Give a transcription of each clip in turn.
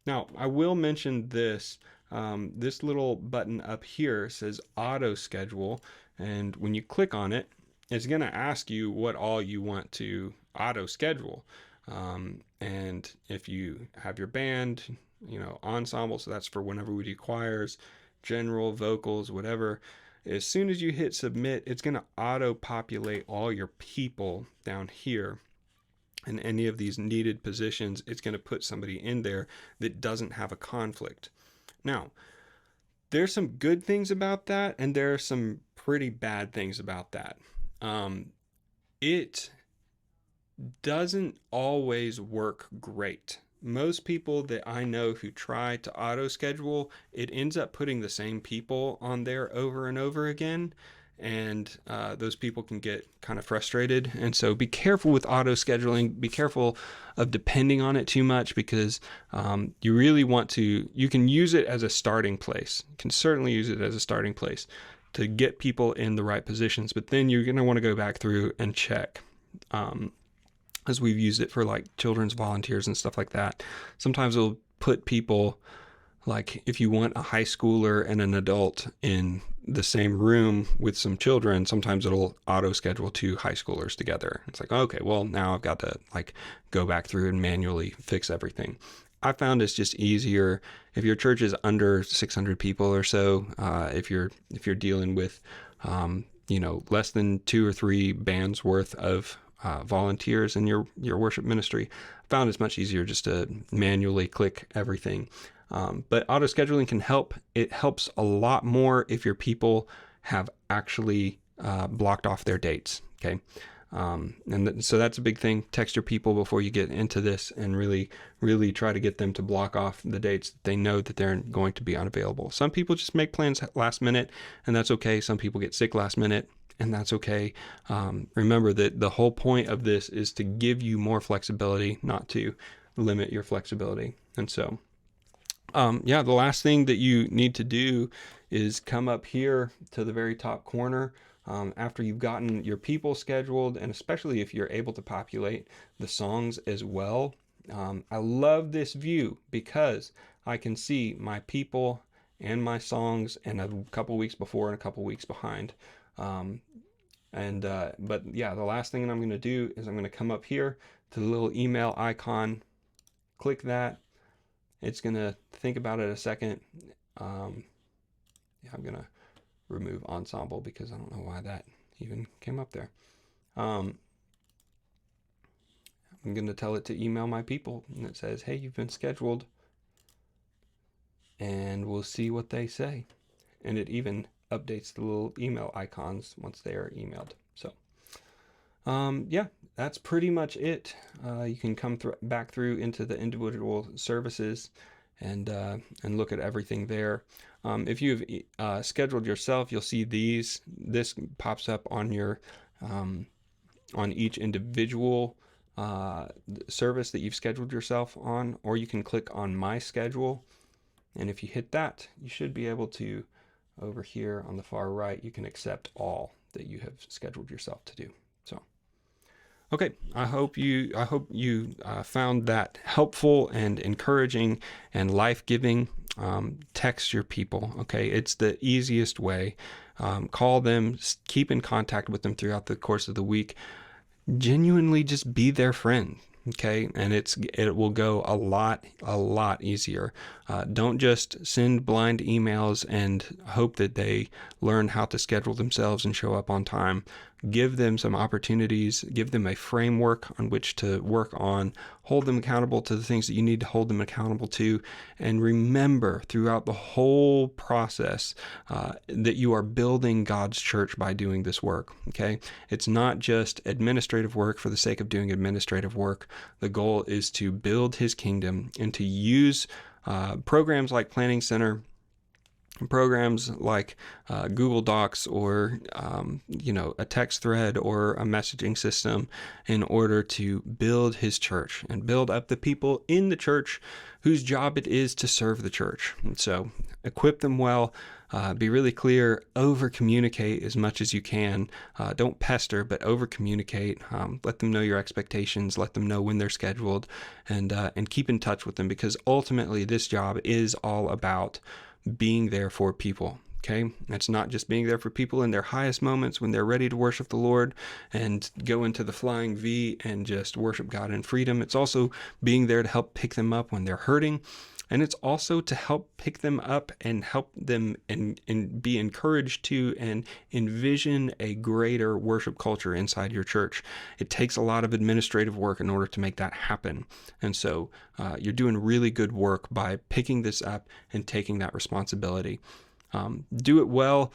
Now, I will mention this. This little button up here says auto schedule. And when you click on it, it's going to ask you what all you want to auto schedule. And if you have your band, ensemble, so that's for whenever we do choirs, general, vocals, whatever. As soon as you hit submit, it's going to auto populate all your people down here in any of these needed positions. It's going to put somebody in there that doesn't have a conflict. Now, there's some good things about that, and there are some pretty bad things about that. It doesn't always work great. Most people that I know who try to auto schedule, it ends up putting the same people on there over and over again. And those people can get kind of frustrated. And so be careful with auto scheduling. Be careful of depending on it too much, because you really want to, you can use it as a starting place. You can certainly use it as a starting place to get people in the right positions. But then you're going to want to go back through and check. As we've used it for like children's volunteers and stuff like that. Sometimes it'll put people, like if you want a high schooler and an adult in the same room with some children, sometimes it'll auto schedule two high schoolers together. It's like, okay, well now I've got to like go back through and manually fix everything. I found it's just easier if your church is under 600 people or so. If you're dealing with less than 2 or 3 bands worth of volunteers in your worship ministry, I found it's much easier just to manually click everything. But auto scheduling can help. It helps a lot more if your people have actually blocked off their dates. Okay. So that's a big thing. Text your people before you get into this and really, really try to get them to block off the dates that they know that they're going to be unavailable. Some people just make plans last minute, and that's okay. Some people get sick last minute, and that's okay. Remember that the whole point of this is to give you more flexibility, not to limit your flexibility. And so, the last thing that you need to do is come up here to the very top corner. After you've gotten your people scheduled, and especially if you're able to populate the songs as well. I love this view because I can see my people and my songs and a couple weeks before and a couple weeks behind. The last thing that I'm going to do is I'm going to come up here to the little email icon, click that. It's going to think about it a second. I'm going to remove ensemble because I don't know why that even came up there. I'm going to tell it to email my people, and it says, hey, you've been scheduled, and we'll see what they say. And it even updates the little email icons once they are emailed. So that's pretty much it. You can come back through into the individual services and look at everything there. If you've scheduled yourself, you'll see this pops up on your on each individual service that you've scheduled yourself on, or you can click on my schedule, and if you hit that, you should be able to, over here on the far right, you can accept all that you have scheduled yourself to do. So okay, I hope you found that helpful and encouraging and life-giving. Text your people. Okay, it's the easiest way. Call them, keep in contact with them throughout the course of the week. Genuinely just be their friend. Okay, and it will go a lot easier. Don't just send blind emails and hope that they learn how to schedule themselves and show up on time. Give them some opportunities, give them a framework on which to work on, hold them accountable to the things that you need to hold them accountable to, and remember throughout the whole process that you are building God's church by doing this work, okay? It's not just administrative work for the sake of doing administrative work. The goal is to build His kingdom and to use programs like Planning Center programs like Google Docs or a text thread or a messaging system in order to build his church and build up the people in the church whose job it is to serve the church. And so equip them well. Be really clear, over communicate as much as you can. Don't pester, but over communicate. Let them know your expectations, let them know when they're scheduled, and keep in touch with them, because ultimately this job is all about being there for people. Okay, it's not just being there for people in their highest moments when they're ready to worship the Lord and go into the flying V and just worship God in freedom. It's also being there to help pick them up when they're hurting. And it's also to help pick them up and help them and be encouraged to and envision a greater worship culture inside your church. It takes a lot of administrative work in order to make that happen. And so you're doing really good work by picking this up and taking that responsibility. Do it well,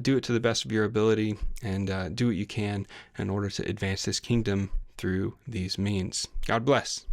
do it to the best of your ability, and do what you can in order to advance this kingdom through these means. God bless.